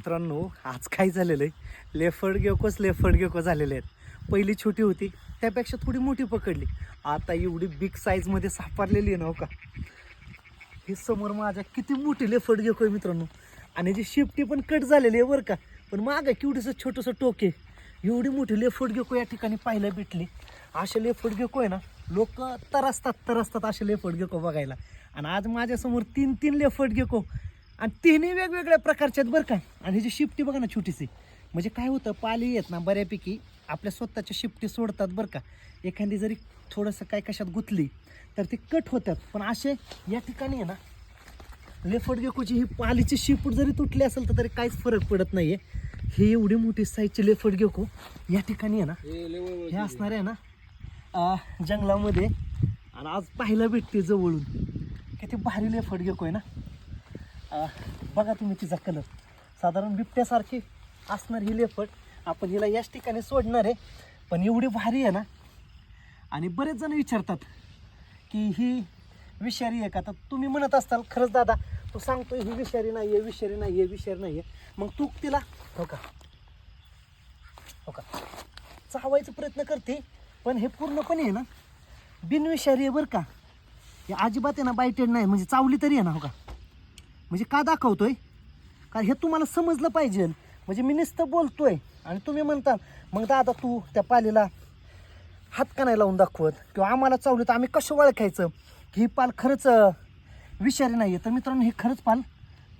मित्रांनो आज काय झालेलं आहे, लेफर्ड गेको झालेले आहेत. पहिली छोटी होती त्यापेक्षा थोडी मोठी पकडली, आता एवढी बिग साईजमध्ये सापडलेली आहे ना. का हे समोर माझ्या किती मोठी लेफर्ड गेको आहे मित्रांनो. आणि जी शिफ्टी पण कट झालेली आहे बरं का, पण मागं केवढंसं छोटंसं टोक आहे. एवढी मोठी लेफर्ड गेको या ठिकाणी पाहायला भेटली. असे लेफर्ड गेको आहे ना, लोक तरसतात असे लेफर्ड गेको बघायला. आणि आज माझ्यासमोर तीन लेफर्ड गेको आणि तिन्ही वेगवेगळ्या प्रकारचे आहेत बरं का. आणि ह्याची शिफ्टी बघा ना छोटीशी. म्हणजे काय होतं, पाली आहेत ना बऱ्यापैकी आपल्या स्वतःच्या शिफ्टी सोडतात बरं का. एखादी जरी थोडंसं काय कशात गुंतली तर ते कट होतात. पण असे या ठिकाणी आहे ना लेफर्ड गेकोची ही पालीची शिफ्ट जरी तुटली असेल तर तरी काहीच फरक पडत नाही आहे. ही एवढी मोठी साईजची लेफर्ड गेको या ठिकाणी आहे ना, हे असणार आहे ना जंगलामध्ये. आणि आज पाहायला भेटते जवळून. किती भारी लेफर्ड गेको आहे ना. बघा तुम्ही तिचा कलर, साधारण बिबट्यासारखी असणार ही लेफर्ड. आपण हिला याच ठिकाणी सोडणार आहे, पण एवढी भारी आहे ना. आणि बरेच जण विचारतात की ही विषारी आहे का. तर तुम्ही म्हणत असताल खरंच दादा तू सांगतोय ही विषारी नाही आहे, विषारी नाही आहे, विषारी नाही आहे, मग तू तिला हो का चावायचा प्रयत्न करते. पण हे पूर्णपणे आहे ना बिनविषारी आहे बरं का. हे अजिबात आहे ना बायटेड नाही, म्हणजे चावली तरी आहे ना. हो का, म्हणजे का दाखवतोय, कारण हे तुम्हाला समजलं पाहिजे. म्हणजे मी नुसतं बोलतोय आणि तुम्ही म्हणता मग दादा तू त्या पालीला हात का नाही लावून दाखवत, किंवा आम्हाला चावली तर आम्ही कसं ओळखायचं की ही पाल खरंच विषारी नाही आहे. तर मित्रांनो ही खरंच पाल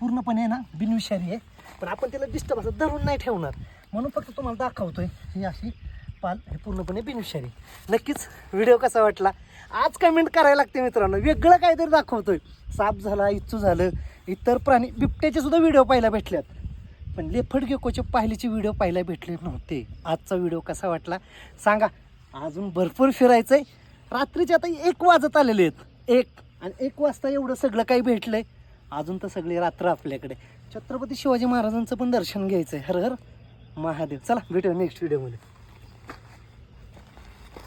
पूर्णपणे ना बिनविषारी आहे. पण आपण तिला डिस्टर्ब असं धरून नाही ठेवणार, म्हणून फक्त तुम्हाला दाखवतोय ही अशी पाल हे पूर्णपणे बिनविषारी. नक्कीच व्हिडिओ कसा वाटला आज कमेंट करायला लागते मित्रांनो. वेगळं काहीतरी दाखवतोय. साप झाला, इच्छू झालं, इतर प्राणी बिबट्याचे सुद्धा व्हिडिओ पाहायला भेटल्यात, पण लेफर्ड गेकोचे पाहिलेचे व्हिडिओ पाहायला भेटले नव्हते. आजचा व्हिडिओ कसा वाटला सांगा. अजून भरपूर फिरायचं आहे. रात्रीचे आता 1 वाजत आलेले आहेत. 1 वाजता एवढं सगळं काही भेटलंय. अजून तर सगळी रात्र आपल्याकडे. छत्रपती शिवाजी महाराजांचं पण दर्शन घ्यायचं आहे. हर हर महादेव. चला भेटूया नेक्स्ट व्हिडिओमध्ये.